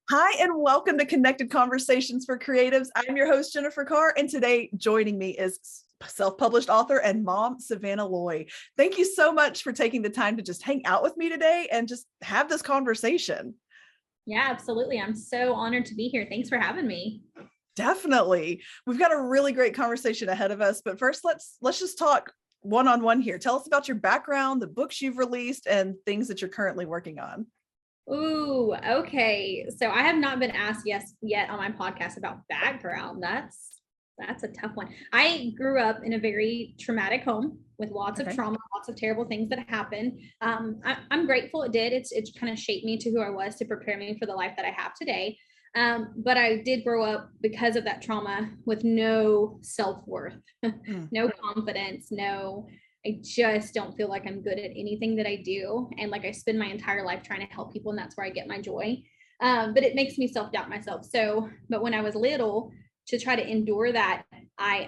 Hi, and welcome to Connected Conversations for Creatives. I'm your host, Jennifer Carr, and today joining me is self-published author and mom, Savanna Loy. Thank you so much for taking the time to just hang out with me today and just have this conversation. Yeah, absolutely. I'm so honored to be here. Thanks for having me. Definitely. We've got a really great conversation ahead of us, but first let's just talk one-on-one here. Tell us about your background, the books you've released, and things that you're currently working on. Ooh, okay. So I have not been asked yet on my podcast about background. That's a tough one. I grew up in a very traumatic home with lots of Okay. trauma, lots of terrible things that happened. I'm grateful it did. It's kind of shaped me to who I was to prepare me for the life that I have today. But I did grow up because of that trauma with no self-worth, Mm. no confidence, I just don't feel like I'm good at anything that I do. And like I spend my entire life trying to help people, and that's where I get my joy. But it makes me self-doubt myself. But when I was little, to try to endure that, I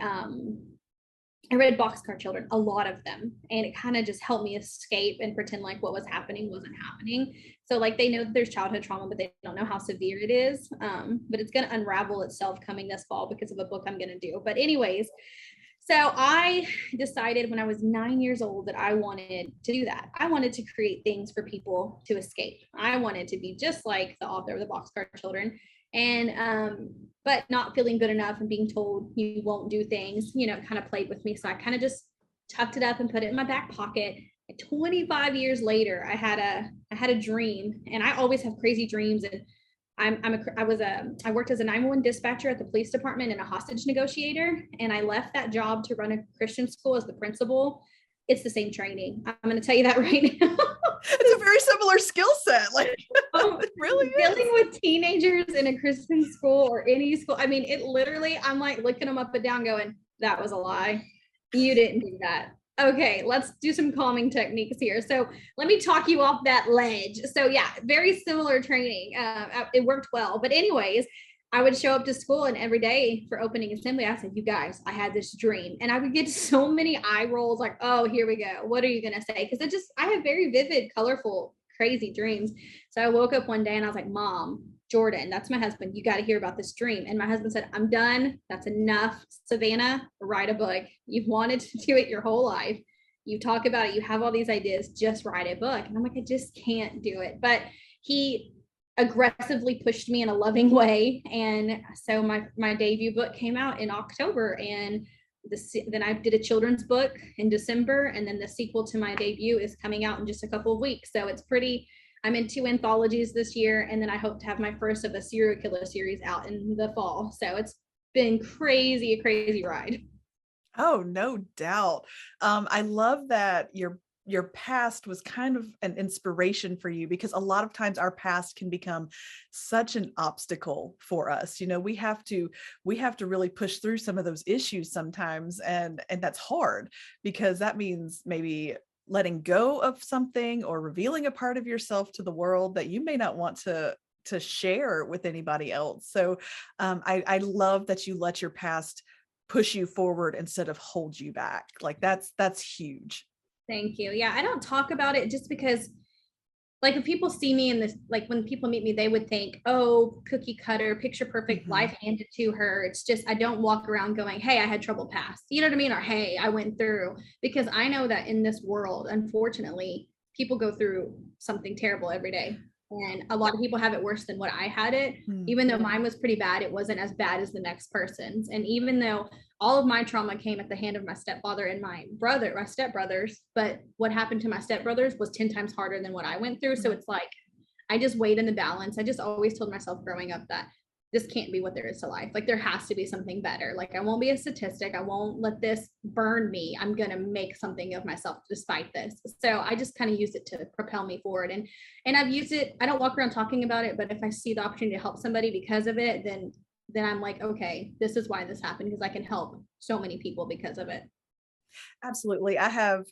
read Boxcar Children, a lot of them, and it kind of just helped me escape and pretend like what was happening wasn't happening. So like they know that there's childhood trauma, but they don't know how severe it is. But it's going to unravel itself coming this fall because of a book I'm going to do. But anyways, so I decided when I was 9 years old that I wanted to do that. I wanted to create things for people to escape. I wanted to be just like the author of the Boxcar Children, and but not feeling good enough and being told you won't do things, kind of played with me. So I kind of just tucked it up and put it in my back pocket. And 25 years later, I had a dream, and I always have crazy dreams. And I worked as a 911 dispatcher at the police department and a hostage negotiator, and I left that job to run a Christian school as the principal. It's the same training. I'm going to tell you that right now. It's a very similar skill set. Like it really Dealing is. with teenagers in a Christian school or any school, I mean, it literally, I'm like looking them up and down going, that was a lie. You didn't do that. Okay, let's do some calming techniques here. So let me talk you off that ledge. So yeah, very similar training. It worked well. But anyways, I would show up to school, and every day for opening assembly, I said, you guys, I had this dream. And I would get so many eye rolls like, oh, here we go. What are you going to say? Because I have very vivid, colorful, crazy dreams. So I woke up one day and I was like, Mom, Jordan, that's my husband, you got to hear about this dream. And my husband said, I'm done. That's enough. Savanna, write a book. You've wanted to do it your whole life. You talk about it. You have all these ideas. Just write a book. And I'm like, I just can't do it. But he aggressively pushed me in a loving way. And so my debut book came out in October, and then I did a children's book in December, and then the sequel to my debut is coming out in just a couple of weeks. So I'm in 2 anthologies this year, and then I hope to have my first of a serial killer series out in the fall. So it's been a crazy ride. Oh, no doubt. I love that your past was kind of an inspiration for you, because a lot of times our past can become such an obstacle for us. We have to really push through some of those issues sometimes, and that's hard, because that means maybe letting go of something or revealing a part of yourself to the world that you may not want to share with anybody else. So I love that you let your past push you forward instead of hold you back. Like that's huge. Thank you. Yeah, I don't talk about it just because, like, if people see me in this, like when people meet me, they would think, oh, cookie cutter, picture perfect, Mhm. life handed to her. It's just, I don't walk around going, hey, I had trouble past. You know what I mean? Or hey, I went through, because I know that in this world, unfortunately, people go through something terrible every day. And a lot of people have it worse than what I had it. Mm. Even though mine was pretty bad, it wasn't as bad as the next person's. And even though all of my trauma came at the hand of my stepfather and my stepbrothers, but what happened to my stepbrothers was 10 times harder than what I went through. So it's like, I just weighed in the balance. I just always told myself growing up that this can't be what there is to life. Like, there has to be something better. Like, I won't be a statistic. I won't let this burn me. I'm going to make something of myself despite this. So I just kind of used it to propel me forward. And I've used it. I don't walk around talking about it, but if I see the opportunity to help somebody because of it, then I'm like, okay, this is why this happened, because I can help so many people because of it. Absolutely. I have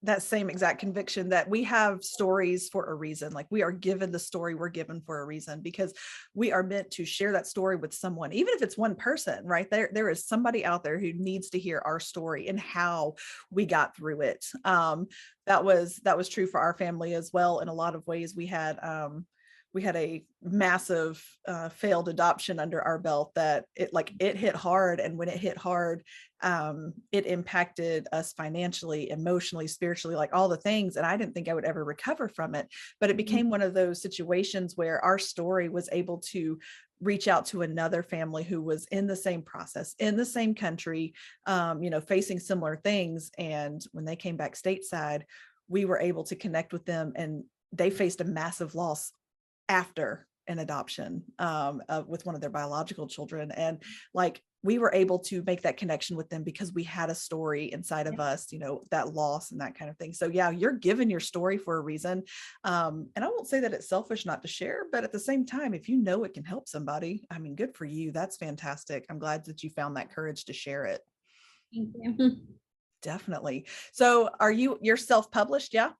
that same exact conviction that we have stories for a reason. Like, we are given the story we're given for a reason, because we are meant to share that story with someone, even if it's one person, right? There is somebody out there who needs to hear our story and how we got through it. That was true for our family as well. In a lot of ways, we had we had a massive failed adoption under our belt that it hit hard. And when it hit hard, it impacted us financially, emotionally, spiritually, like all the things. And I didn't think I would ever recover from it. But it became one of those situations where our story was able to reach out to another family who was in the same process, in the same country, facing similar things. And when they came back stateside, we were able to connect with them, and they faced a massive loss after an adoption with one of their biological children. And like, we were able to make that connection with them because we had a story inside of us, that loss and that kind of thing. So yeah, you're given your story for a reason. And I won't say that it's selfish not to share, but at the same time, if you know it can help somebody, I mean, good for you. That's fantastic. I'm glad that you found that courage to share it. Thank you. Definitely. So you're self-published? Yeah.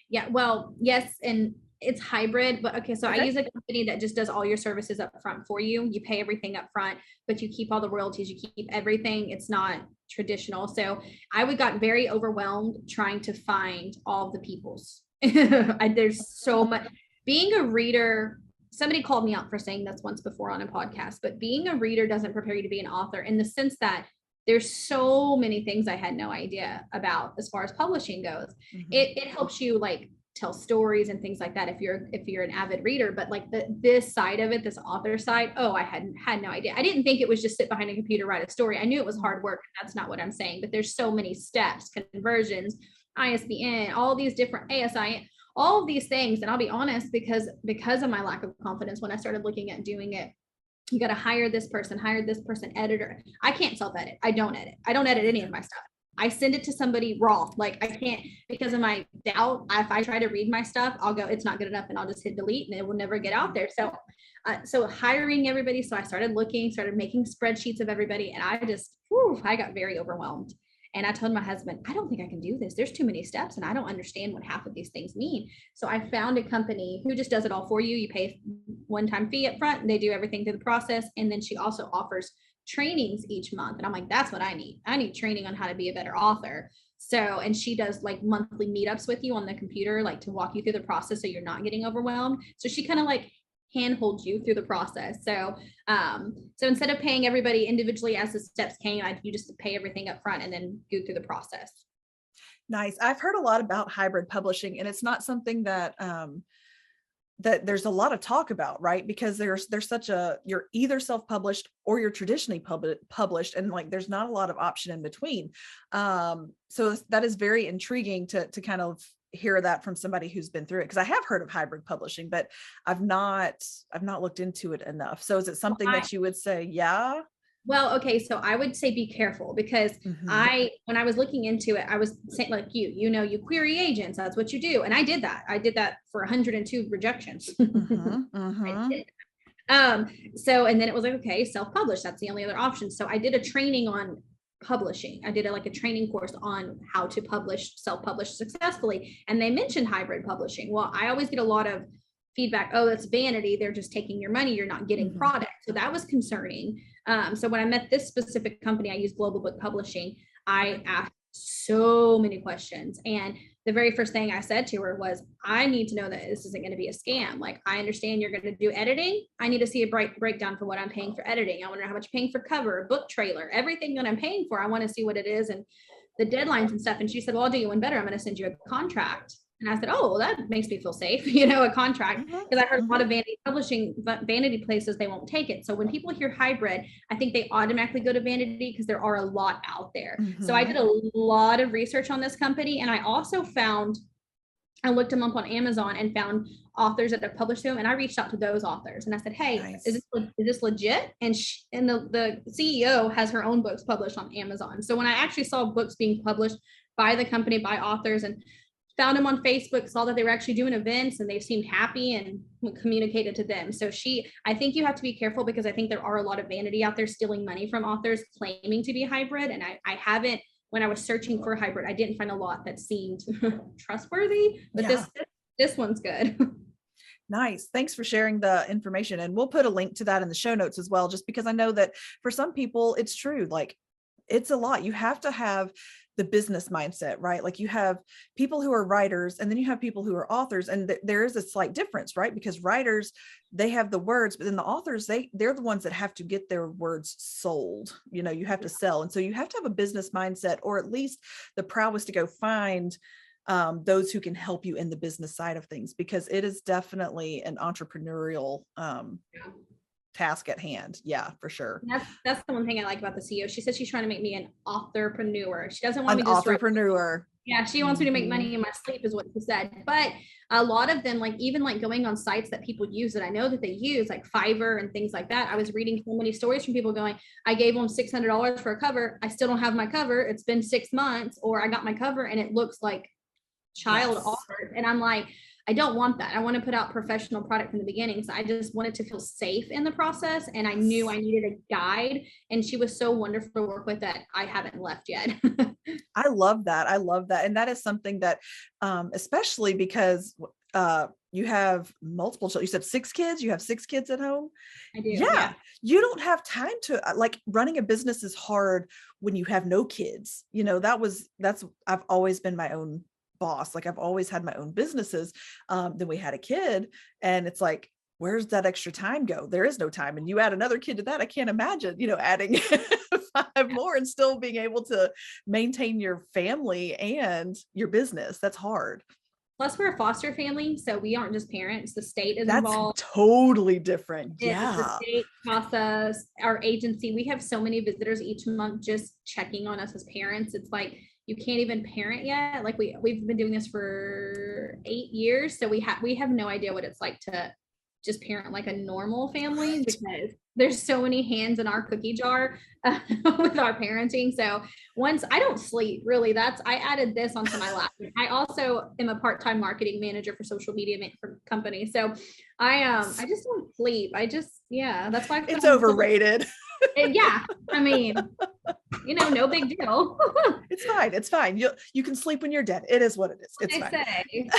Yeah. Well, yes. And it's hybrid, but okay. So Okay. I use a company that just does all your services up front for you. You pay everything up front, but you keep all the royalties, you keep everything. It's not traditional. So I got very overwhelmed trying to find all the peoples. There's so much. Being a reader, somebody called me out for saying this once before on a podcast, but being a reader doesn't prepare you to be an author, in the sense that there's so many things I had no idea about as far as publishing goes. Mm-hmm. It helps you like tell stories and things like that if you're an avid reader, but like this side of it, this author side, I had no idea. I didn't think it was just sit behind a computer, write a story. I knew it was hard work. That's not what I'm saying, but there's so many steps, conversions, ISBN, all these different ASIN, all of these things. And I'll be honest, because of my lack of confidence, when I started looking at doing it, you got to hire this person, editor. I can't self-edit. I don't edit any of my stuff. I send it to somebody raw. Like, I can't, because of my doubt. If I try to read my stuff, I'll go, it's not good enough, and I'll just hit delete, and it will never get out there. So hiring everybody. So I started making spreadsheets of everybody, and I got very overwhelmed. And I told my husband, I don't think I can do this. There's too many steps, and I don't understand what half of these things mean. So I found a company who just does it all for you. You pay one-time fee up front, and they do everything through the process. And then she also offers trainings each month. And I'm like, that's what I need. I need training on how to be a better author. So, and she does like monthly meetups with you on the computer, like to walk you through the process so you're not getting overwhelmed. So she kind of like handholds you through the process. So instead of paying everybody individually as the steps came, you just pay everything up front and then go through the process. Nice. I've heard a lot about hybrid publishing, and it's not something that that there's a lot of talk about, right? Because there's you're either self-published or you're traditionally published, and like there's not a lot of option in between. So that is very intriguing to kind of hear that from somebody who's been through it, because I have heard of hybrid publishing, but I've not looked into it enough. So is it something that you would say, yeah? Well, okay. So I would say be careful, because when I was looking into it, I was saying, like, you query agents, that's what you do. And I did that for 102 rejections. So, and then it was like, okay, self-publish, that's the only other option. So I did a training on publishing. I did a training course on how to self-publish successfully. And they mentioned hybrid publishing. Well, I always get a lot of feedback. Oh, that's vanity. They're just taking your money. You're not getting product. So that was concerning. So when I met this specific company, I used Global Book Publishing. I asked so many questions. And the very first thing I said to her was, I need to know that this isn't going to be a scam. Like, I understand you're going to do editing. I need to see a breakdown for what I'm paying for editing. I want to know how much I'm paying for cover, book trailer, everything that I'm paying for. I want to see what it is and the deadlines and stuff. And she said, well, I'll do you one better. I'm going to send you a contract. And I said, oh, well, that makes me feel safe, a contract, because I heard a lot of vanity places, they won't take it. So when people hear hybrid, I think they automatically go to vanity because there are a lot out there. So I did a lot of research on this company. And I also I looked them up on Amazon and found authors that have published them. And I reached out to those authors and I said, hey, nice. Is this legit? And the CEO has her own books published on Amazon. So when I actually saw books being published by the company, by authors, and found them on Facebook, saw that they were actually doing events and they seemed happy, and communicated to them. So I think you have to be careful, because I think there are a lot of vanity out there stealing money from authors claiming to be hybrid. And I haven't, when I was searching for hybrid, I didn't find a lot that seemed trustworthy, but this one's good. Nice. Thanks for sharing the information. And we'll put a link to that in the show notes as well, just because I know that for some people it's true. Like, it's a lot. You have to have the business mindset, right? Like you have people who are writers and then you have people who are authors, and there is a slight difference, right? Because writers, they have the words, but then the authors, they're the ones that have to get their words sold. You have to sell. And so you have to have a business mindset, or at least the prowess to go find those who can help you in the business side of things, because it is definitely an entrepreneurial task at hand. Yeah, for sure. That's the one thing I like about the CEO. She said she's trying to make me an authorpreneur. She doesn't want An me to just write. entrepreneur. Yeah, she wants me to make money in my sleep, is what she said. But a lot of them, like even like going on sites that people use that I know that they use, like Fiverr and things like that. I was reading so many stories from people going, I gave them $600 for a cover. I still don't have my cover. It's been 6 months, or I got my cover and it looks like child art. And I'm like, I don't want that. I want to put out professional product from the beginning. So I just wanted to feel safe in the process. And I knew I needed a guide. And she was so wonderful to work with that I haven't left yet. I love that. I love that. And that is something that, especially because you have multiple children. You said 6 kids. You have 6 kids at home. I do. Yeah. You don't have time to like, running a business is hard when you have no kids. I've always been my own boss. Like I've always had my own businesses. Then we had a kid, and it's like, where's that extra time go? There is no time. And you add another kid to that. I can't imagine, adding 5 more and still being able to maintain your family and your business. That's hard. Plus, we're a foster family, so we aren't just parents. The state is That's involved. Totally different. It's the state process, our agency. We have so many visitors each month just checking on us as parents. It's like you can't even parent yet. Like we've been doing this for 8 years, so we have no idea what it's like to just parent like a normal family, because there's so many hands in our cookie jar with our parenting. So once I don't sleep, really, I added this onto my lap. I also am a part-time marketing manager for social media for company. So I just don't sleep. That's why it's overrated. Yeah. I mean, no big deal. It's fine. You can sleep when you're dead. It is what it is. It's fine.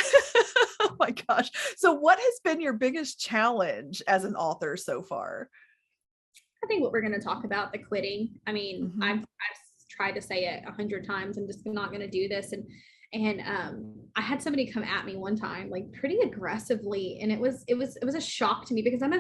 Oh my gosh. So what has been your biggest challenge as an author so far? I think what we're going to talk about, the quitting. I mean, I've tried to say it 100 times. I'm just not going to do this. And I had somebody come at me one time, like pretty aggressively. And it was a shock to me, because I'm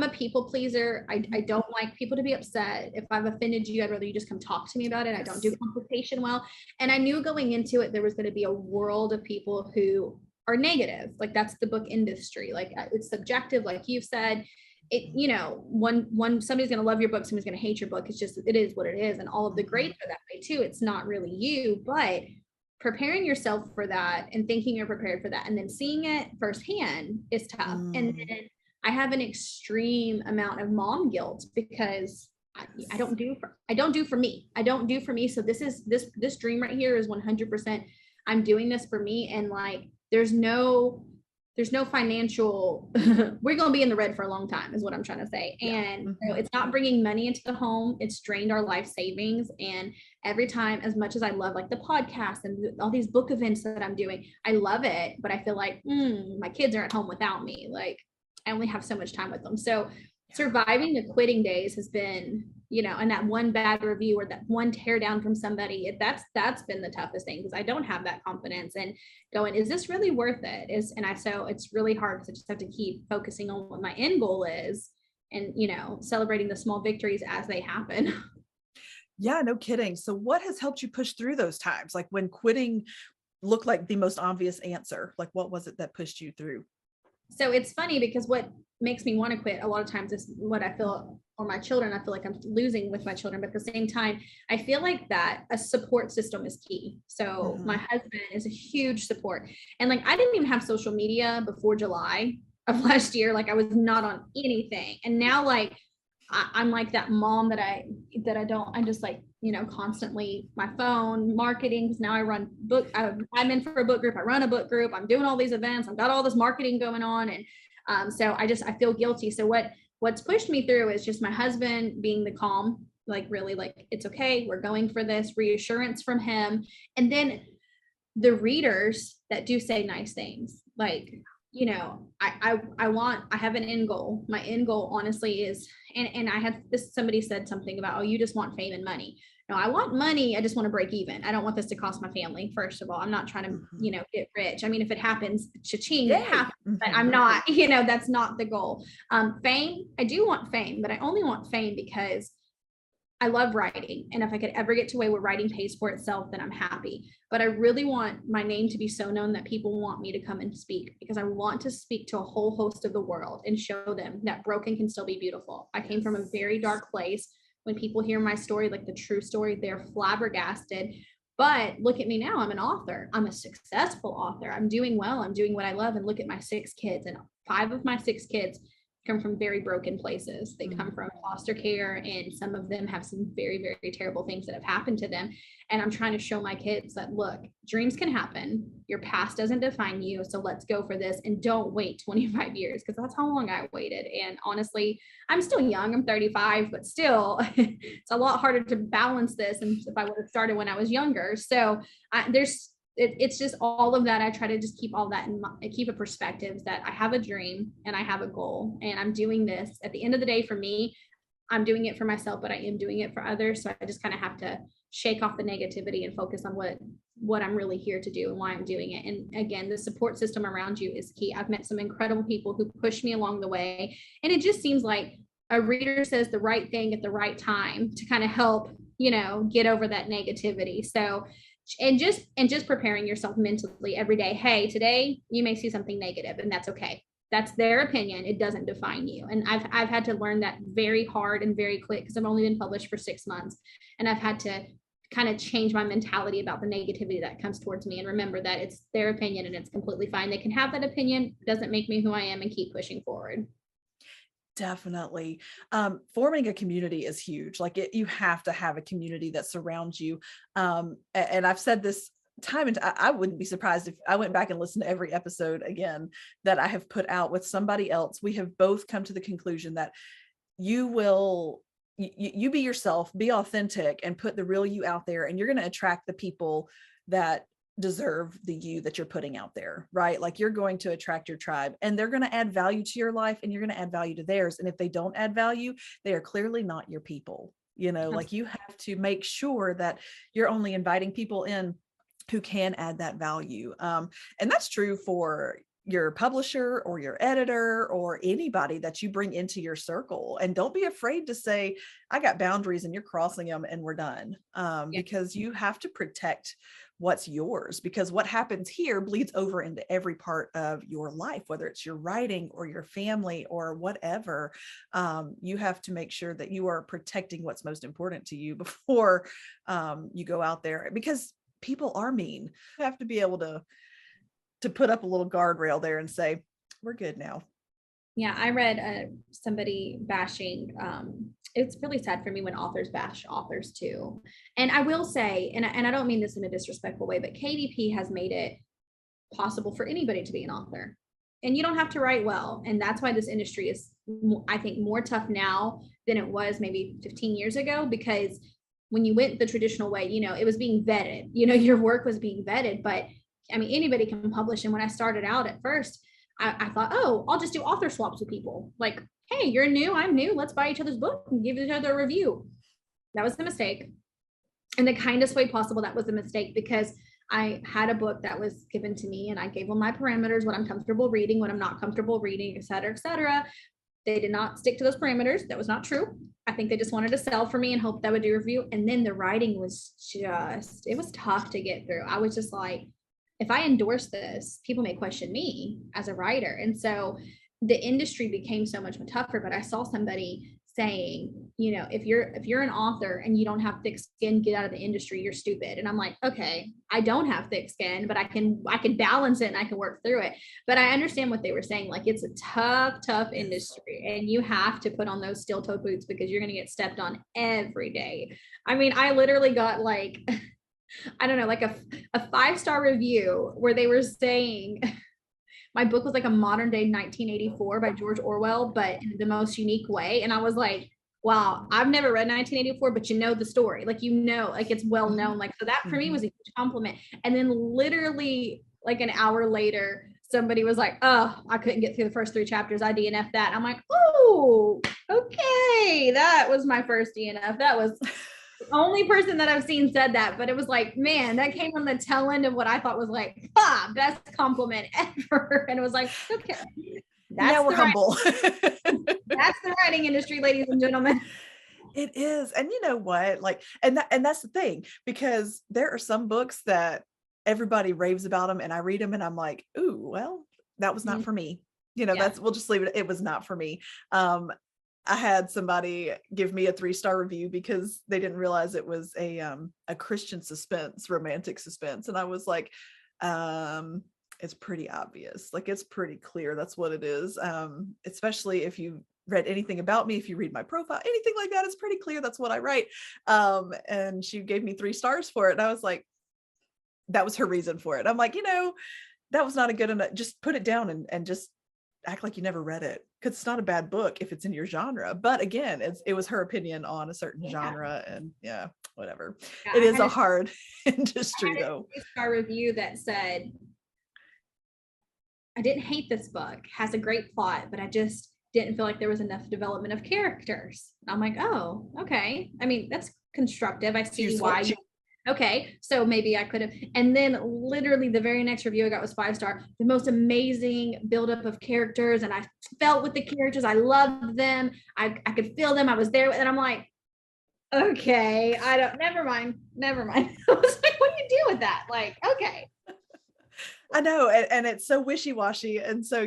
a people pleaser. I don't like people to be upset. If I've offended you, I'd rather you just come talk to me about it. I don't do confrontation well. And I knew going into it, there was going to be a world of people who are negative. Like that's the book industry. Like it's subjective, like you've said. One somebody's going to love your book, somebody's going to hate your book. It is what it is. And all of the grades are that way too. It's not really you, but preparing yourself for that and thinking you're prepared for that and then seeing it firsthand is tough. And then I have an extreme amount of mom guilt, because I don't do for me. So this dream right here is 100%. I'm doing this for me. And like, there's no financial, we're going to be in the red for a long time is what I'm trying to say. And so it's not bringing money into the home. It's drained our life savings. And every time, as much as I love like the podcast and all these book events that I'm doing, I love it. But I feel like, my kids are at home without me. Like I only have so much time with them. So surviving the quitting days has been, and that one bad review or that one tear down from somebody, that's been the toughest thing, because I don't have that confidence and going, is this really worth it? So it's really hard, because I just have to keep focusing on what my end goal is and, celebrating the small victories as they happen. Yeah, no kidding. So what has helped you push through those times? Like when quitting looked like the most obvious answer, like what was it that pushed you through? So it's funny, because what makes me want to quit a lot of times is what I feel, or my children, I feel like I'm losing with my children. But at the same time, I feel like that a support system is key. So my husband is a huge support. And like, I didn't even have social media before July of last year. Like I was not on anything. And now like, I'm like that mom I'm just like, constantly my phone marketing. Cause now I run I'm in for a book group. I run a book group. I'm doing all these events. I've got all this marketing going on. And so I feel guilty. So what's pushed me through is just my husband being the calm, like really like, it's okay. We're going for this, reassurance from him. And then the readers that do say nice things, like, I have an end goal. My end goal honestly is, and I had this, somebody said something about, oh, you just want fame and money. No, I want money. I just want to break even. I don't want this to cost my family. First of all, I'm not trying to, Mhm. get rich. I mean, if it happens, cha-ching, it Yay. happens, but I'm Mhm. not, that's not the goal. Fame, I do want fame, but I only want fame because I love writing. And if I could ever get to a way where writing pays for itself, then I'm happy. But I really want my name to be so known that people want me to come and speak, because I want to speak to a whole host of the world and show them that broken can still be beautiful. I came from a very dark place. When people hear my story, like the true story, they're flabbergasted. But look at me now. I'm an author. I'm a successful author. I'm doing well. I'm doing what I love. And look at my 6 kids. And 5 of my 6 kids come from very broken places. They come from foster care, and some of them have some very, very terrible things that have happened to them. And I'm trying to show my kids that, look, dreams can happen. Your past doesn't define you. So let's go for this, and don't wait 25 years, because that's how long I waited. And honestly, I'm still young. I'm 35, but still, it's a lot harder to balance this. And if I would have started when I was younger. So it's just all of that. I try to just keep all that in mind, keep a perspective that I have a dream and I have a goal, and I'm doing this. At the end of the day, for me, I'm doing it for myself, but I am doing it for others. So I just kind of have to shake off the negativity and focus on what I'm really here to do and why I'm doing it. And again, the support system around you is key. I've met some incredible people who push me along the way, and it just seems like a reader says the right thing at the right time to kind of help, get over that negativity. So and just preparing yourself mentally every day. Hey, today you may see something negative, and that's okay. That's their opinion. It doesn't define you. And I've had to learn that very hard and very quick, because I've only been published for 6 months, and I've had to kind of change my mentality about the negativity that comes towards me, and remember that it's their opinion and it's completely fine. They can have that opinion. It doesn't make me who I am, and keep pushing forward. Definitely. Forming a community is huge. Like you have to have a community that surrounds you. And I've said this time and I wouldn't be surprised if I went back and listened to every episode again that I have put out with somebody else. We have both come to the conclusion that you will, you be yourself, be authentic, and put the real you out there, and you're going to attract the people that deserve the you that you're putting out there, right? Like you're going to attract your tribe, and they're going to add value to your life, and you're going to add value to theirs. And if they don't add value, they are clearly not your people. Like you have to make sure that you're only inviting people in who can add that value. And that's true for your publisher or your editor or anybody that you bring into your circle. And don't be afraid to say, I got boundaries and you're crossing them and we're done. Yeah. Because you have to protect what's yours, because what happens here bleeds over into every part of your life, whether it's your writing or your family or whatever. You have to make sure that you are protecting what's most important to you before you go out there, because people are mean. You have to be able to put up a little guardrail there and say, we're good now. Yeah, I read somebody bashing. It's really sad for me when authors bash authors too. And I will say, and I don't mean this in a disrespectful way, but KDP has made it possible for anybody to be an author. And you don't have to write well. And that's why this industry is, I think, more tough now than it was maybe 15 years ago, because when you went the traditional way, it was being vetted, your work was being vetted. But I mean, anybody can publish. And when I started out at first, I thought, oh, I'll just do author swaps with people. Like, hey, you're new, I'm new. Let's buy each other's book and give each other a review. That was the mistake. In the kindest way possible, that was a mistake, because I had a book that was given to me and I gave them my parameters, what I'm comfortable reading, what I'm not comfortable reading, et cetera, et cetera. They did not stick to those parameters. That was not true. I think they just wanted to sell for me and hope that I would do a review. And then the writing was it was tough to get through. I was just like, if I endorse this, people may question me as a writer. And so the industry became so much more tougher. But I saw somebody saying, if you're an author and you don't have thick skin, get out of the industry, you're stupid. And I'm like, okay, I don't have thick skin, but I can balance it and I can work through it. But I understand what they were saying. Like, it's a tough industry, and you have to put on those steel toe boots, because you're going to get stepped on every day. I mean, I literally got like, I don't know, like a 5-star review where they were saying my book was like a modern day 1984 by George Orwell, but in the most unique way. And I was like, wow, I've never read 1984, but the story, like, like it's well known. Like, so that for me was a huge compliment. And then literally like an hour later, somebody was like, oh, I couldn't get through the first 3 chapters. I DNF'd that. I'm like, oh, okay. That was my first DNF. That was the only person that I've seen said that, but it was like, man, that came on the tail end of what I thought was like, best compliment ever. And it was like, okay, Now we're humble. that's the writing industry, ladies and gentlemen. It is. And you know what? Like, and that's the thing, because there are some books that everybody raves about them and I read them and I'm like, ooh, well, that was not for me. You know, we'll just leave it. It was not for me. I had somebody give me a 3-star review because they didn't realize it was a Christian suspense, romantic suspense. And I was like, it's pretty obvious. Like, it's pretty clear. That's what it is. Especially if you read anything about me, if you read my profile, anything like that, it's pretty clear that's what I write. And she gave me 3 stars for it. And I was like, that was her reason for it. I'm like, that was not a good enough, just put it down and just act like you never read it, because it's not a bad book if it's in your genre. But again, it was her opinion on a certain genre, and whatever. It is a hard industry though. A 3-star review that said, I didn't hate this book, has a great plot, but I just didn't feel like there was enough development of characters. I'm like, oh, okay. I mean, that's constructive. I see why. Okay, so maybe I could have. And then literally the very next review I got was 5-star. The most amazing buildup of characters, and I felt with the characters. I loved them. I could feel them. I was there, and I'm like, okay, never mind. I was like, what do you do with that? Like, okay. I know, and it's so wishy-washy, and so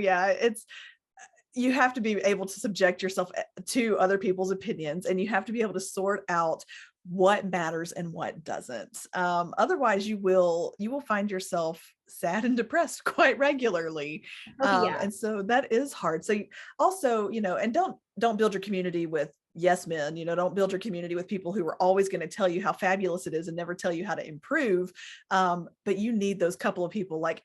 you have to be able to subject yourself to other people's opinions, and you have to be able to sort out what matters and what doesn't. Otherwise you will find yourself sad and depressed quite regularly. And so that is hard. So also, and don't build your community with yes men. Don't build your community with people who are always going to tell you how fabulous it is and never tell you how to improve. But you need those couple of people, like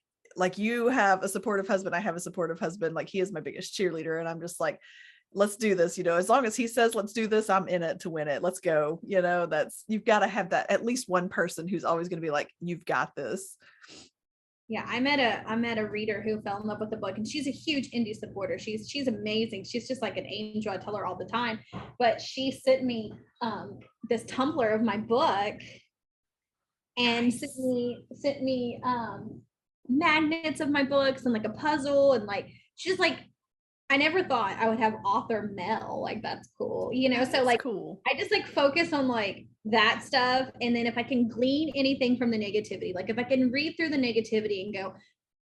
you have a supportive husband. I have a supportive husband. Like, he is my biggest cheerleader, and I'm just like, let's do this. As long as he says, let's do this, I'm in it to win it. Let's go. You've got to have that, at least one person who's always going to be like, you've got this. Yeah. I met a reader who fell in love with the book, and she's a huge indie supporter. She's amazing. She's just like an angel. I tell her all the time, but she sent me this Tumblr of my book, and nice. sent me magnets of my books and like a puzzle, and like, she's like, I never thought I would have author mail. Like, that's cool, so like, cool. I just like focus on like that stuff. And then if I can glean anything from the negativity, like if I can read through the negativity and go,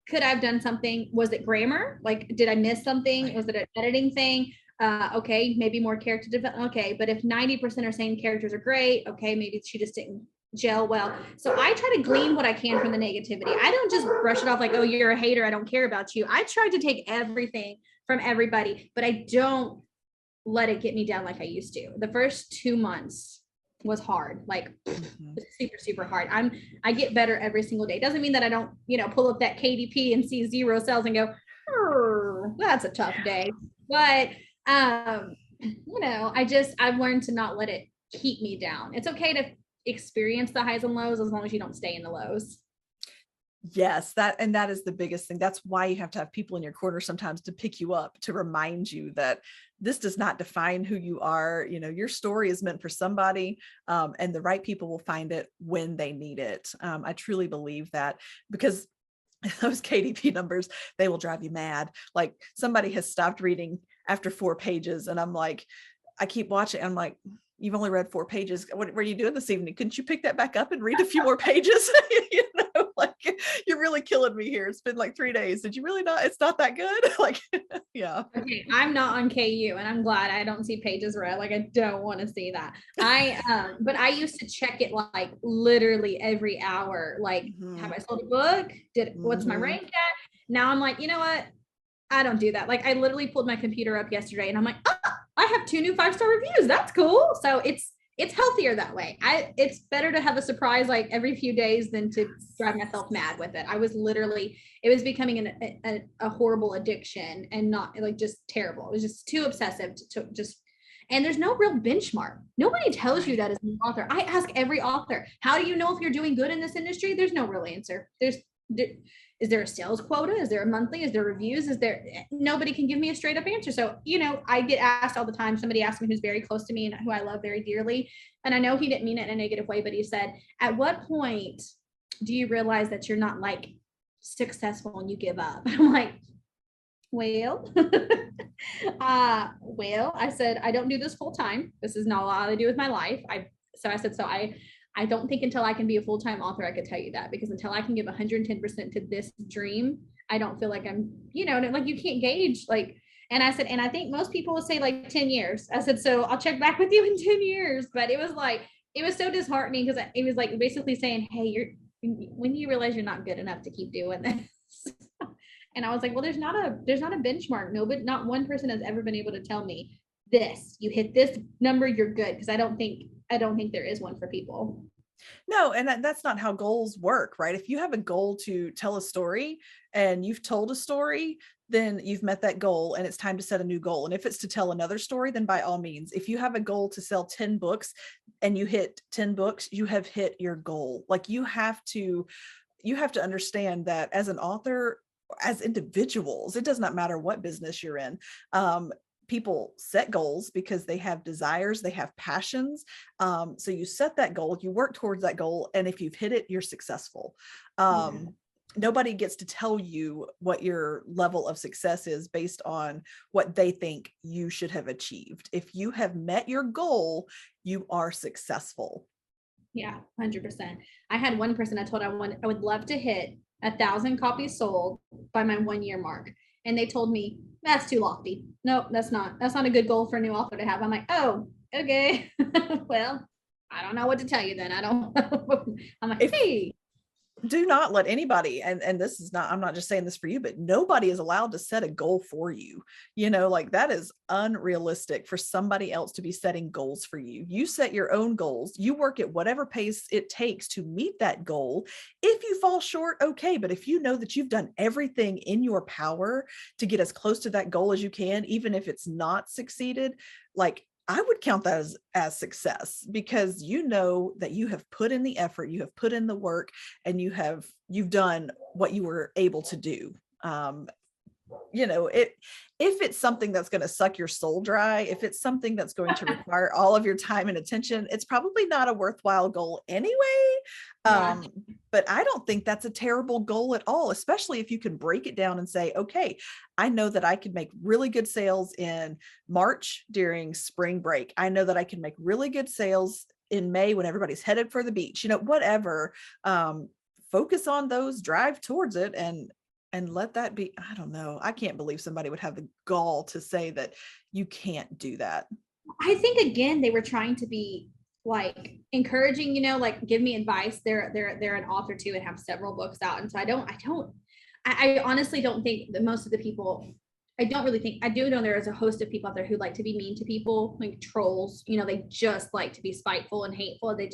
could I have done something? Was it grammar? Like, did I miss something? Was it an editing thing? Okay, maybe more character development. Okay, but if 90% are saying characters are great, okay, maybe she just didn't gel well. So I try to glean what I can from the negativity. I don't just brush it off like, oh, you're a hater, I don't care about you. I try to take everything from everybody, but I don't let it get me down like I used to. The first 2 months was hard, like super, super hard. I get better every single day. Doesn't mean that I don't, pull up that KDP and see 0 sales and go, that's a tough day. But, I've learned to not let it keep me down. It's okay to experience the highs and lows as long as you don't stay in the lows. Yes, that is the biggest thing. That's why you have to have people in your corner sometimes to pick you up, to remind you that this does not define who you are. Your story is meant for somebody, and the right people will find it when they need it. I truly believe that, because those KDP numbers, they will drive you mad. Like, somebody has stopped reading after 4 pages, and I'm like, I keep watching. I'm like, you've only read 4 pages. What were you doing this evening? Couldn't you pick that back up and read a few more pages? Like, you're really killing me here. It's been like 3 days. Did you really not? It's not that good. Like, yeah. Okay, I'm not on KU, and I'm glad I don't see pages read. Like, I don't want to see that. But I used to check it like literally every hour. Like, have I sold a book? What's my rank at? Now I'm like, you know what? I don't do that. Like, I literally pulled my computer up yesterday, and I'm like, oh, I have 2 new 5-star reviews. That's cool. So it's healthier that way. It's better to have a surprise like every few days than to drive myself mad with it. It was becoming a horrible addiction, and not like just terrible. It was just too obsessive to just, and there's no real benchmark. Nobody tells you that as an author. I ask every author, how do you know if you're doing good in this industry? There's no real answer. is there a sales quota? Is there a monthly? Is there reviews? Is there, nobody can give me a straight up answer. So, I get asked all the time. Somebody asked me who's very close to me and who I love very dearly. And I know he didn't mean it in a negative way, but he said, at what point do you realize that you're not like successful and you give up? I'm like, well, I said, I don't do this full time. This is not all I do with my life. I don't think until I can be a full-time author, I could tell you that, because until I can give 110% to this dream, I don't feel like I'm, like you can't gauge like, and I said, and I think most people will say like 10 years. I said, so I'll check back with you in 10 years. But it was so disheartening because it was like basically saying, hey, when you realize you're not good enough to keep doing this. And I was like, well, there's not a benchmark. No, but not one person has ever been able to tell me this, you hit this number, you're good. Because I don't think there is one for people. No, and that's not how goals work, right? If you have a goal to tell a story and you've told a story, then you've met that goal and it's time to set a new goal. And if it's to tell another story, then by all means, if you have a goal to sell 10 books and you hit 10 books, you have hit your goal. Like you have to understand that as an author, as individuals, it does not matter what business you're in. People set goals because they have desires, they have passions. So you set that goal, you work towards that goal, and if you've hit it, you're successful. Nobody gets to tell you what your level of success is based on what they think you should have achieved. If you have met your goal, you are successful. Yeah, 100%. I had one person I told I would love to hit 1,000 copies sold by my 1-year mark. And they told me, that's too lofty. No, that's not a good goal for a new author to have. I'm like, oh, okay. Well, I don't know what to tell you then. I don't, I'm like, hey. Do not let anybody, and this is not, I'm not just saying this for you, but nobody is allowed to set a goal for you. Like that is unrealistic for somebody else to be setting goals for you. You set your own goals. You work at whatever pace it takes to meet that goal. If you fall short, okay. But if you know that you've done everything in your power to get as close to that goal as you can, even if it's not succeeded, like I would count that as success, because you know that you have put in the effort, you have put in the work, and you've done what you were able to do. If it's something that's going to suck your soul dry, if it's something that's going to require all of your time and attention, it's probably not a worthwhile goal anyway. But I don't think that's a terrible goal at all, especially if you can break it down and say, okay, I know that I could make really good sales in March during spring break. I know that I can make really good sales in May when everybody's headed for the beach, whatever. Focus on those, drive towards it, and let that be. I don't know. I can't believe somebody would have the gall to say that you can't do that. I think again, they were trying to be like encouraging, like give me advice. They're an author too and have several books out. And so I honestly don't think that most of the people, I don't really think, I do know there is a host of people out there who like to be mean to people, like trolls, they just like to be spiteful and hateful. They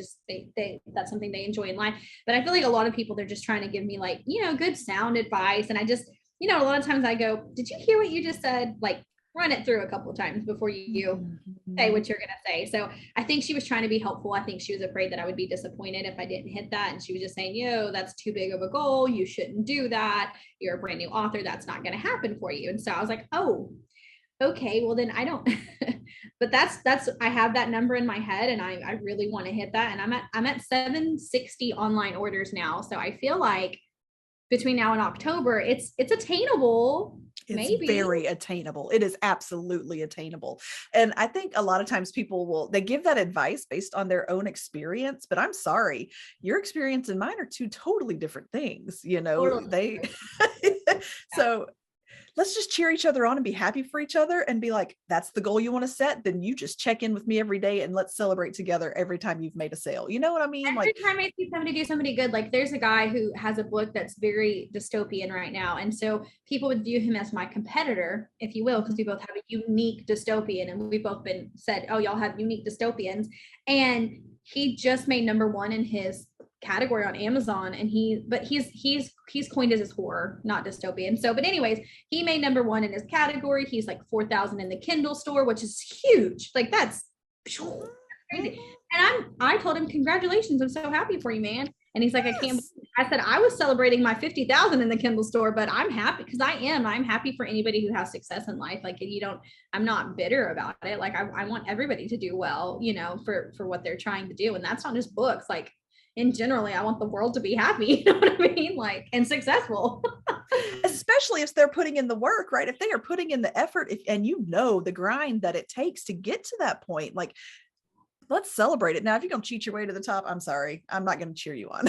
that's something they enjoy in life. But I feel like a lot of people, they're just trying to give me like, good sound advice. And I just, a lot of times I go, did you hear what you just said? Like run it through a couple of times before you say what you're going to say. So I think she was trying to be helpful. I think she was afraid that I would be disappointed if I didn't hit that. And she was just saying, that's too big of a goal. You shouldn't do that. You're a brand new author. That's not going to happen for you. And so I was like, oh, okay, well then I don't, but that's, I have that number in my head and I really want to hit that. And I'm at 760 online orders now. So I feel like between now and October, it's attainable. It's maybe very attainable. It is absolutely attainable. And I think a lot of times people they give that advice based on their own experience, but I'm sorry, your experience and mine are two totally different things, totally. So let's just cheer each other on and be happy for each other and be like, that's the goal you want to set. Then you just check in with me every day and let's celebrate together every time you've made a sale. You know what I mean? Every time I see somebody do somebody good, like there's a guy who has a book that's very dystopian right now. And so people would view him as my competitor, if you will, because we both have a unique dystopian and we've both been said, oh, y'all have unique dystopians. And he just made #1 in his category on Amazon, and he's coined as his horror, not dystopian. So, but anyways, he made #1 in his category. He's like 4,000 in the Kindle store, which is huge. Like that's crazy. And I told him, congratulations, I'm so happy for you, man. And he's like, I can't. Yes. I said, I was celebrating my 50,000 in the Kindle store, but I'm happy because I'm happy for anybody who has success in life. Like, I'm not bitter about it. Like, I want everybody to do well, for what they're trying to do. And that's not just books. Like, in generally, I want the world to be happy, you know what I mean? Like, and successful. Especially if they're putting in the work, right? If they are putting in the effort, and the grind that it takes to get to that point, like, let's celebrate it. Now, if you're going to cheat your way to the top, I'm sorry, I'm not going to cheer you on.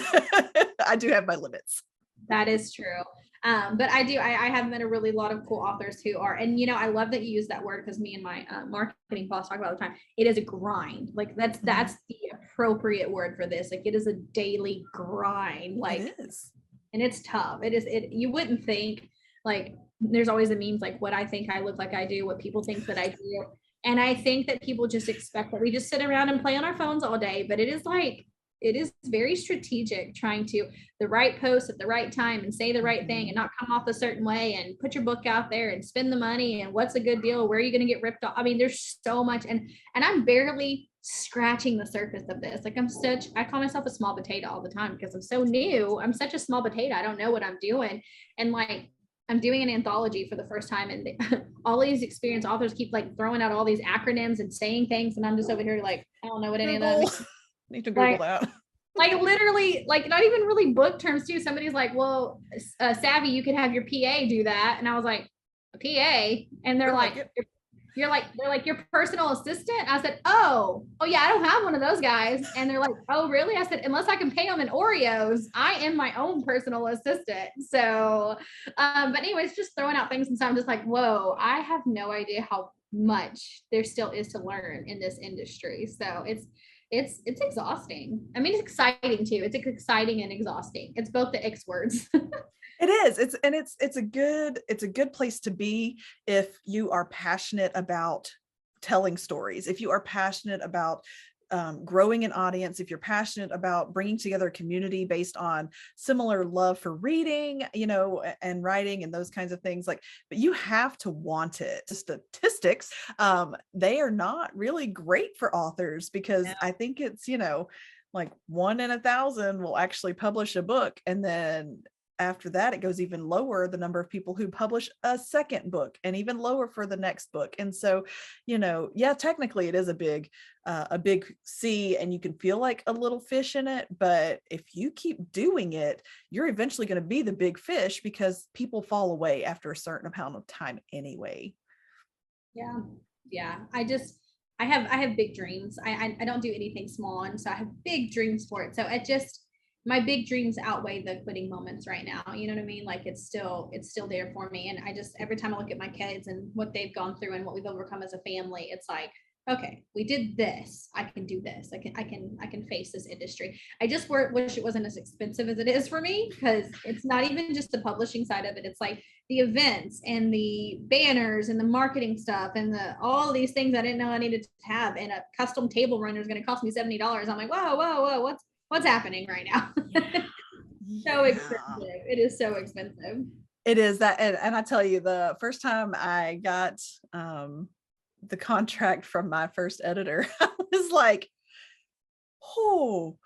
I do have my limits. That is true. But I have met a really lot of cool authors who are, and I love that you use that word, because me and my marketing boss talk about all the time. It is a grind. Like, that's the appropriate word for this. Like, it is a daily grind. Like, It is. and it's tough. You wouldn't think, like, there's always the memes, like, what I think I look like I do, what people think that I do. And I think that people just expect that we just sit around and play on our phones all day, but it is very strategic, trying to the right post at the right time and say the right thing and not come off a certain way and put your book out there and spend the money and what's a good deal, where are you going to get ripped off. I mean, there's so much, and I'm barely scratching the surface of this. Like, I call myself a small potato all the time because I'm so new. I'm such a small potato. I don't know what I'm doing. And like, I'm doing an anthology for the first time, and all these experienced authors keep like throwing out all these acronyms and saying things, and I'm just over here like, I don't know what any of that means. Need to Google that. Like, literally, like, not even really book terms too. Somebody's like, well, Savvy, you could have your PA do that. And I was like, a PA? And they're like, they're like your personal assistant. I said, oh yeah, I don't have one of those guys. And they're like, oh really? I said, unless I can pay them in Oreos, I am my own personal assistant. So, but anyways, just throwing out things. And so I'm just like, whoa, I have no idea how much there still is to learn in this industry. So it's exhausting. I mean, it's exciting too. It's exciting and exhausting. It's both the X words. It is. It's a good place to be if you are passionate about telling stories, if you are passionate about growing an audience, if you're passionate about bringing together a community based on similar love for reading, and writing and those kinds of things. Like, but you have to want it. Statistics, they are not really great for authors, because I think it's, like 1 in 1,000 will actually publish a book, and then after that, it goes even lower, the number of people who publish a second book, and even lower for the next book. And so, yeah, technically it is a big sea, and you can feel like a little fish in it. But if you keep doing it, you're eventually going to be the big fish, because people fall away after a certain amount of time anyway. Yeah. Yeah. I have big dreams. I don't do anything small. And so I have big dreams for it. So my big dreams outweigh the quitting moments right now. You know what I mean? Like, it's still there for me. And every time I look at my kids and what they've gone through and what we've overcome as a family, it's like, okay, we did this. I can do this. I can face this industry. I just wish it wasn't as expensive as it is for me, because it's not even just the publishing side of it. It's like the events and the banners and the marketing stuff and all these things I didn't know I needed to have. And a custom table runner is going to cost me $70. I'm like, whoa, what's happening right now? So expensive. It is so expensive. It is that. And I tell you, the first time I got the contract from my first editor, I was like, oh,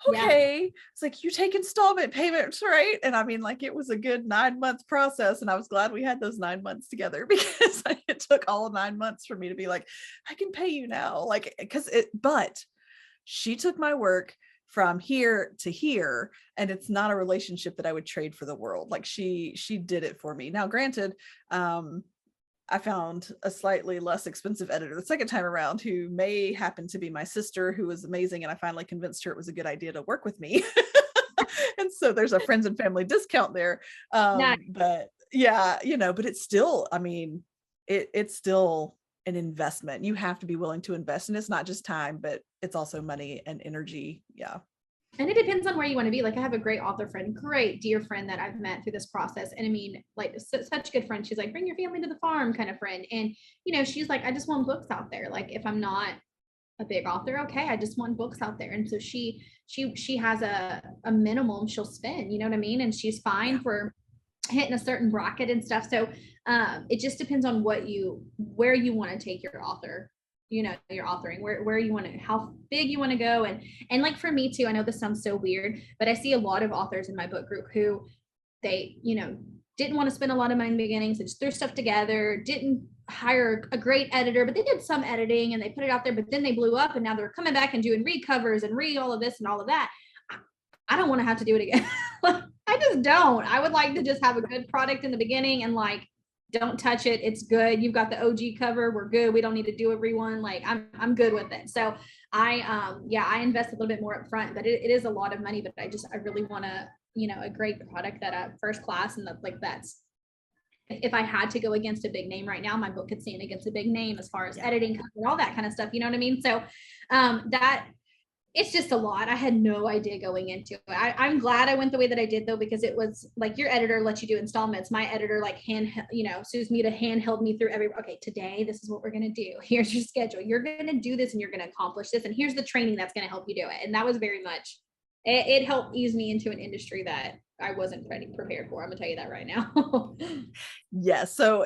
okay. Yeah. It's like, you take installment payments, right? And I mean, like, it was a good 9-month process, and I was glad we had those 9 months together, because it took all 9 months for me to be like, I can pay you now. Like, but she took my work from here to here, and it's not a relationship that I would trade for the world. Like, she did it for me. Now, granted, I found a slightly less expensive editor the second time around, who may happen to be my sister, who was amazing, and I finally convinced her it was a good idea to work with me. And so there's a friends and family discount there. But yeah, but it's still, I mean, it's still an investment. You have to be willing to invest, and it's not just time, but it's also money and energy. Yeah. And it depends on where you want to be. Like, I have a great author friend, great dear friend that I've met through this process. And I mean, like, such a good friend. She's like, bring your family to the farm kind of friend. And, she's like, I just want books out there. Like, if I'm not a big author, okay, I just want books out there. And so she has a minimum she'll spend, you know what I mean? And she's fine for hitting a certain bracket and stuff. So it just depends on where you want to take your author, you're authoring, where you want to, how big you want to go. And like for me too, I know this sounds so weird, but I see a lot of authors in my book group who they, didn't want to spend a lot of money in the beginning. So just threw stuff together, didn't hire a great editor, but they did some editing and they put it out there, but then they blew up and now they're coming back and doing recovers and all of this and all of that. I don't want to have to do it again. I just don't. I would like to just have a good product in the beginning and like, don't touch it. It's good. You've got the OG cover. We're good. We don't need to do every one. Like I'm good with it. So I invest a little bit more up front, but it is a lot of money, but I really want to, a great product that first class. And that's, if I had to go against a big name right now, my book could stand against a big name as far as editing and all that kind of stuff. You know what I mean? So that it's just a lot. I had no idea going into it. I'm glad I went the way that I did though, because it was like your editor lets you do installments. My editor like sues me to handheld me through okay, today, this is what we're going to do. Here's your schedule. You're going to do this and you're going to accomplish this. And here's the training that's going to help you do it. And that was very much, it helped ease me into an industry that I wasn't prepared for. I'm gonna tell you that right now. Yes. So,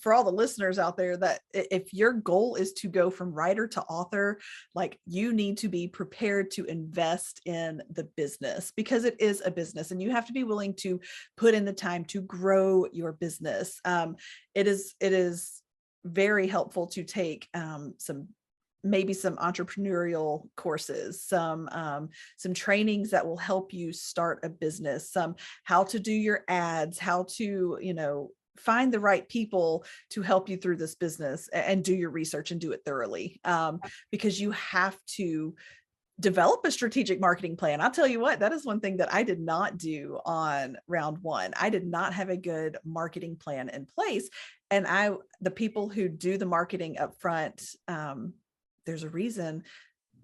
for all the listeners out there, that if your goal is to go from writer to author, like you need to be prepared to invest in the business, because it is a business and you have to be willing to put in the time to grow your business. It is very helpful to take maybe some entrepreneurial courses, some trainings that will help you start a business, some how to do your ads, how to, find the right people to help you through this business, and do your research and do it thoroughly. Because you have to develop a strategic marketing plan. I'll tell you what, that is one thing that I did not do on round one. I did not have a good marketing plan in place. And the people who do the marketing up front, there's a reason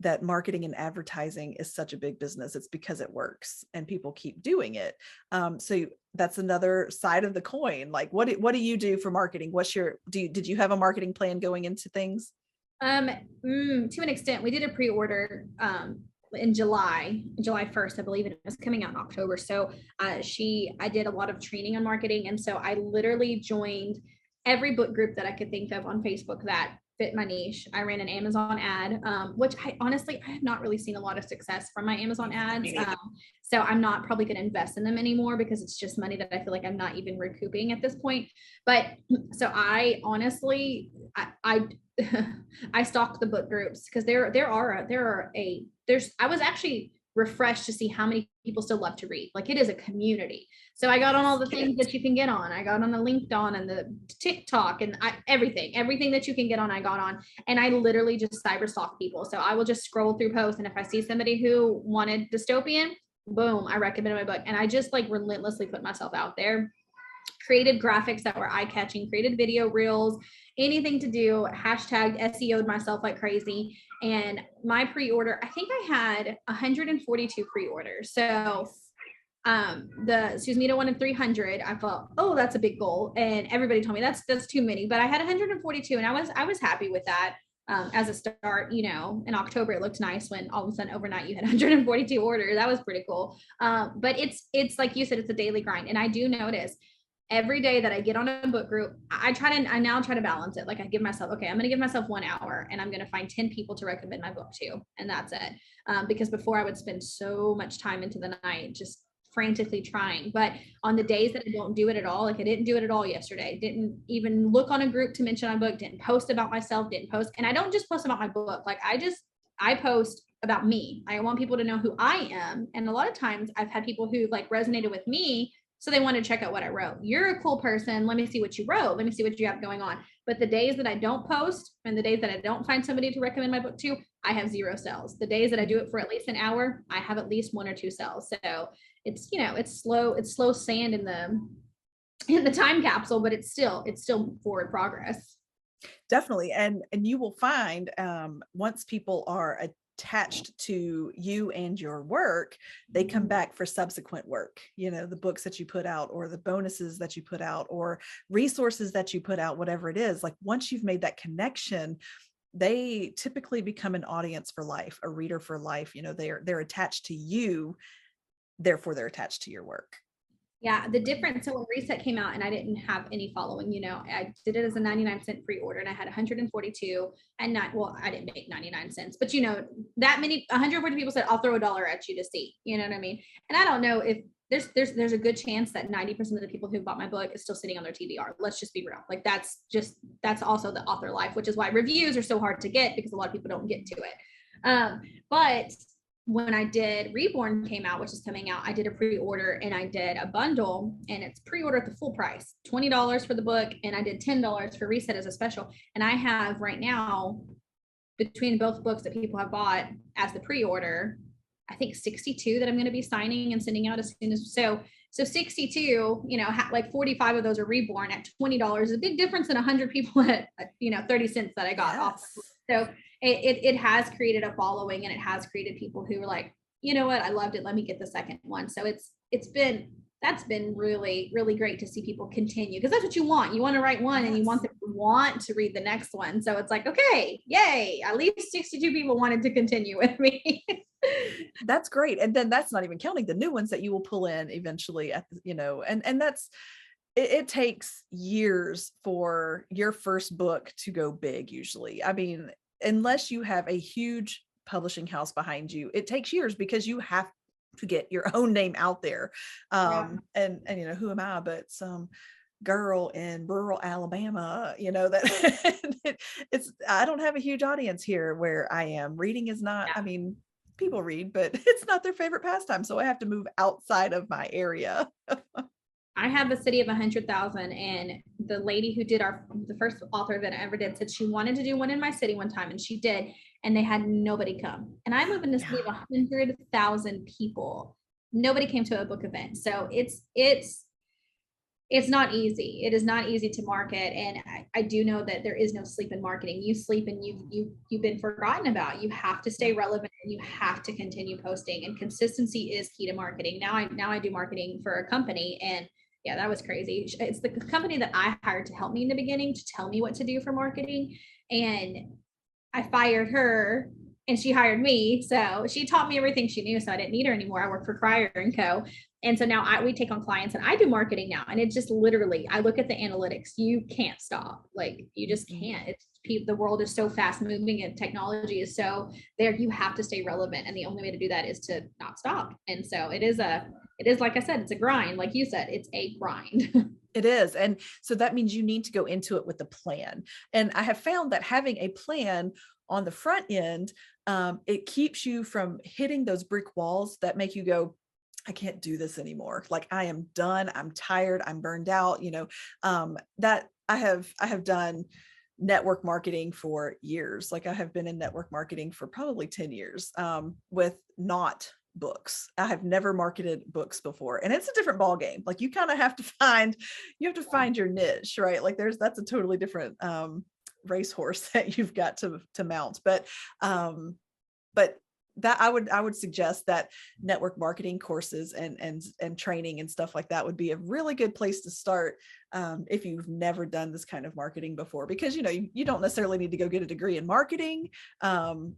that marketing and advertising is such a big business. It's because it works and people keep doing it. So that's another side of the coin. Like, what do you do for marketing? Did you have a marketing plan going into things? To an extent, we did a pre-order in July 1st, I believe, and it was coming out in October. So I did a lot of training on marketing. And so I literally joined every book group that I could think of on Facebook that fit my niche. I ran an Amazon ad, which I have not really seen a lot of success from my Amazon ads. So I'm not probably going to invest in them anymore because it's just money that I feel like I'm not even recouping at this point. But so I honestly, I stalked the book groups because I was actually refreshed to see how many people still love to read. Like, it is a community. So I got on all the things that you can get on. I got on the LinkedIn and the TikTok and everything that you can get on, I got on. And I literally just cyber stalk people. So I will just scroll through posts. And if I see somebody who wanted dystopian, boom, I recommend my book. And I just like relentlessly put myself out there, created graphics that were eye-catching, created video reels, anything to do, hashtag SEO'd myself like crazy. And my pre-order, I think I had 142 pre-orders. So the Susmita wanted 300. I thought, oh, that's a big goal. And everybody told me that's too many, but I had 142 and I was happy with that. As a start, in October, it looked nice when all of a sudden overnight you had 142 orders. That was pretty cool. But it's like you said, it's a daily grind. And I do notice every day that I get on a book group, I now try to balance it. Like, I give myself, okay, I'm going to give myself 1 hour and I'm going to find 10 people to recommend my book to. And that's it. Because before I would spend so much time into the night, just frantically trying. But on the days that I don't do it at all, like I didn't do it at all yesterday, didn't even look on a group to mention my book, didn't post about myself, didn't post. And I don't just post about my book. Like, I post about me. I want people to know who I am. And a lot of times I've had people who like resonated with me, so they want to check out what I wrote. You're a cool person. Let me see what you wrote. Let me see what you have going on. But the days that I don't post and the days that I don't find somebody to recommend my book to, I have 0 sales. The days that I do it for at least an hour, I have at least 1 or 2 sales. So it's, it's slow sand in the time capsule, but it's still forward progress. Definitely. And you will find once people are attached to you and your work, they come back for subsequent work, the books that you put out or the bonuses that you put out or resources that you put out, whatever it is. Like, once you've made that connection, they typically become an audience for life, a reader for life. They're attached to you, therefore they're attached to your work. Yeah, the difference. So when Reset came out and I didn't have any following, I did it as a 99-cent pre-order and I had 142 and not, well, I didn't make 99 cents, but that many, 140 people said, I'll throw $1 at you to see, you know what I mean? And I don't know if there's a good chance that 90% of the people who bought my book is still sitting on their TBR. Let's just be real. Like that's also the author life, which is why reviews are so hard to get because a lot of people don't get to it. But when I did Reborn came out, which is coming out, I did a pre-order and I did a bundle and it's pre-order at the full price, $20 for the book. And I did $10 for Reset as a special. And I have right now, between both books that people have bought as the pre-order, I think 62 that I'm going to be signing and sending out as soon as, so 62, like 45 of those are Reborn at $20, a big difference than 100 people at, 30 cents that I got off. So it has created a following and it has created people who were like, you know what, I loved it. Let me get the second one. So that's been really, really great to see people continue because that's what you want. You want to write one and you want them to want to read the next one. So it's like, okay, yay, at least 62 people wanted to continue with me. That's great. And then that's not even counting the new ones that you will pull in eventually and that's, it takes years for your first book to go big usually. I mean, unless you have a huge publishing house behind you, it takes years because you have to get your own name out there. And who am I but some girl in rural Alabama, that I don't have a huge audience here where I am. Reading is not, I mean, people read, but it's not their favorite pastime. So I have to move outside of my area. I have a city of 100,000 and the lady who did the first author that I ever did said she wanted to do one in my city one time and she did, and they had nobody come. And I live in a city of 100,000 people. Nobody came to a book event. So it's not easy. It is not easy to market. And I do know that there is no sleep in marketing. You sleep and you've been forgotten about. You have to stay relevant and you have to continue posting, and consistency is key to marketing. Now I do marketing for a company, and yeah, that was crazy. It's the company that I hired to help me in the beginning to tell me what to do for marketing. And I fired her and she hired me. So she taught me everything she knew. So I didn't need her anymore. I work for Crier and Co. And so now we take on clients and I do marketing now. And it just literally, I look at the analytics, you can't stop. Like you just can't. The world is so fast moving and technology is so there. You have to stay relevant. And the only way to do that is to not stop. And so it is like I said, it's a grind. Like you said, it's a grind. It is. And so that means you need to go into it with a plan. And I have found that having a plan on the front end, it keeps you from hitting those brick walls that make you go, I can't do this anymore. Like I am done. I'm tired. I'm burned out. That I have done network marketing for years. Like I have been in network marketing for probably 10 years, with not books. I have never marketed books before. And it's a different ball game. Like you kind of have to find your niche, right? Like that's a totally different, racehorse that you've got to mount. But that I would suggest that network marketing courses and training and stuff like that would be a really good place to start, if you've never done this kind of marketing before, because you don't necessarily need to go get a degree in marketing.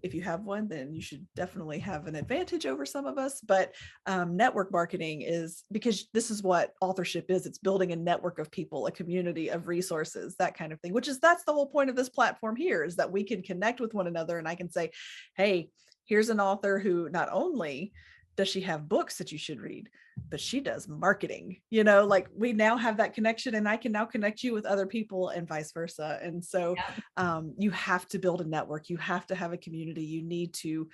If you have one, then you should definitely have an advantage over some of us. But network marketing is, because this is what authorship is. It's building a network of people, a community of resources, that kind of thing, that's the whole point of this platform here, is that we can connect with one another. And I can say, hey, here's an author who not only does she have books that you should read, but she does marketing, like we now have that connection, and I can now connect you with other people and vice versa. And so you have to build a network. You have to have a community. You need to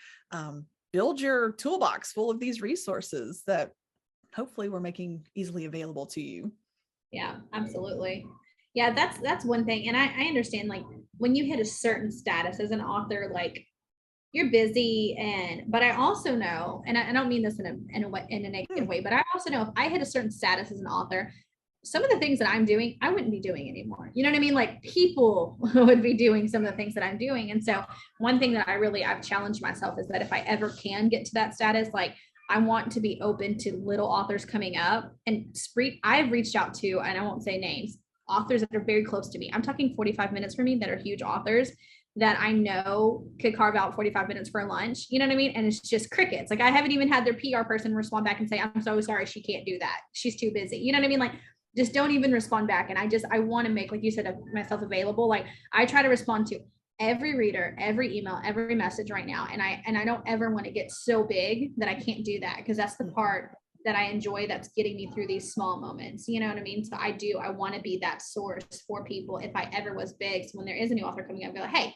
build your toolbox full of these resources that hopefully we're making easily available to you. Yeah, absolutely. Yeah, that's one thing. And I understand, like when you hit a certain status as an author, like you're busy, but I also know, and I don't mean this in a negative way, but I also know if I hit a certain status as an author, some of the things that I'm doing, I wouldn't be doing anymore. You know what I mean? Like people would be doing some of the things that I'm doing. And so one thing that I've challenged myself is that if I ever can get to that status, like I want to be open to little authors coming up, and I've reached out to, and I won't say names, authors that are very close to me. I'm talking 45 minutes for me that are huge authors that I know could carve out 45 minutes for lunch. You know what I mean? And it's just crickets. Like I haven't even had their PR person respond back and say, I'm so sorry, she can't do that. She's too busy. You know what I mean? Like just don't even respond back. And I want to make, like you said, myself available. Like I try to respond to every reader, every email, every message right now. And I don't ever want to get so big that I can't do that, because that's the part that I enjoy that's getting me through these small moments. You know what I mean? So I want to be that source for people if I ever was big. So when there is a new author coming up, be like, hey,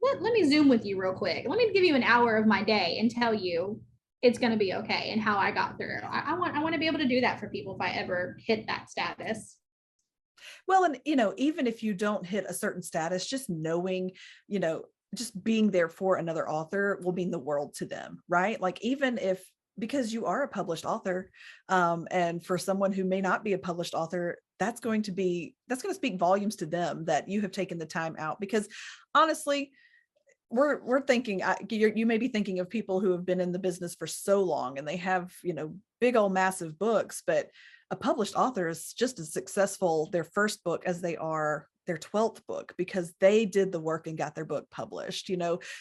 let me Zoom with you real quick. Let me give you an hour of my day and tell you it's going to be okay and how I got through. I want to be able to do that for people if I ever hit that status. Well, and, even if you don't hit a certain status, just knowing, just being there for another author will mean the world to them, right? Like, even if, because you are a published author, and for someone who may not be a published author, that's going to speak volumes to them that you have taken the time out. Because honestly, we're thinking, you may be thinking of people who have been in the business for so long and they have, big old massive books, but a published author is just as successful their first book as they are their 12th book, because they did the work and got their book published.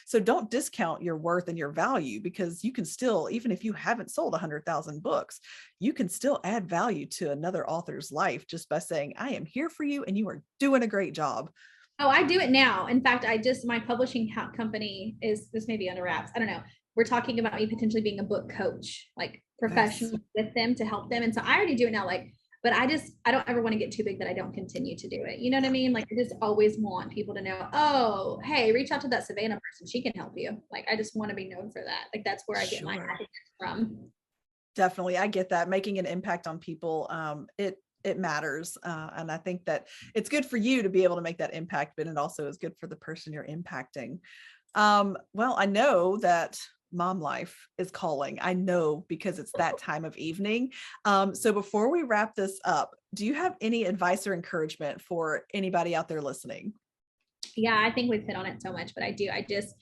So don't discount your worth and your value, because you can still, even if you haven't sold 100,000 books, you can still add value to another author's life just by saying, I am here for you and you are doing a great job. Oh, I do it now. In fact, my publishing company is, this may be under wraps. I don't know. We're talking about me potentially being a book coach, like Yes. professional with them to help them. And so I already do it now. Like, but I don't ever want to get too big that I don't continue to do it. You know what I mean? Like, I just always want people to know, oh, hey, reach out to that Savanna person. She can help you. Like, I just want to be known for that. Like, that's where I get my Sure. happiness from. Definitely. I get that. Making an impact on people, it matters. And I think that it's good for you to be able to make that impact, but it also is good for the person you're impacting. Well, I know that mom life is calling. I know, because it's that time of evening. So before we wrap this up, do you have any advice or encouragement for anybody out there listening? Yeah, I think we've hit on it so much, but I just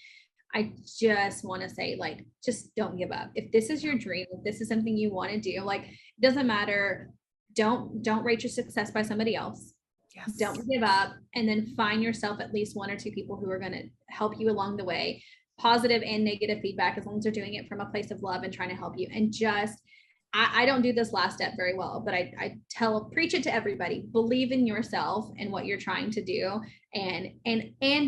want to say, like, just don't give up. If this is your dream, if this is something you want to do, like, it doesn't matter. Don't rate your success by somebody else. Yes. Don't give up, and then find yourself at least one or two people who are going to help you along the way, positive and negative feedback, as long as they're doing it from a place of love and trying to help you. And just, I don't do this last step very well, but I preach it to everybody. Believe in yourself and what you're trying to do, and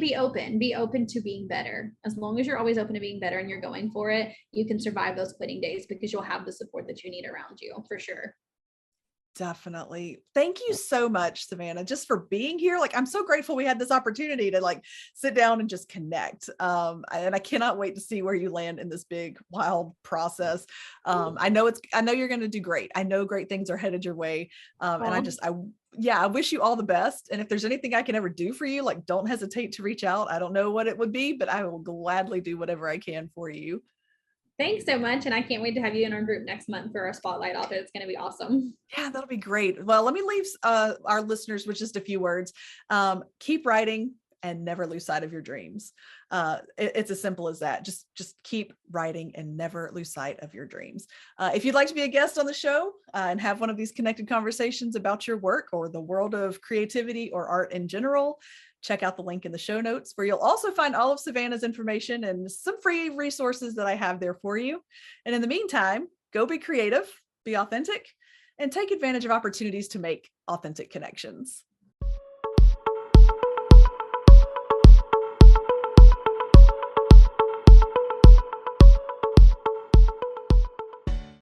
be open to being better. As long as you're always open to being better and you're going for it, you can survive those quitting days, because you'll have the support that you need around you for sure. Definitely. Thank you so much, Savanna, just for being here. Like, I'm so grateful we had this opportunity to sit down and just connect. And I cannot wait to see where you land in this big, wild process. I know you're going to do great. I know great things are headed your way. And I wish you all the best. And if there's anything I can ever do for you, don't hesitate to reach out. I don't know what it would be, but I will gladly do whatever I can for you. Thanks so much. And I can't wait to have you in our group next month for our spotlight author. It's going to be awesome. Yeah, that'll be great. Well, let me leave our listeners with just a few words. Keep writing and never lose sight of your dreams. It's as simple as that. Just keep writing and never lose sight of your dreams. If you'd like to be a guest on the show and have one of these connected conversations about your work or the world of creativity or art in general, check out the link in the show notes, where you'll also find all of Savanna's information and some free resources that I have there for you. And in the meantime, go be creative, be authentic, and take advantage of opportunities to make authentic connections.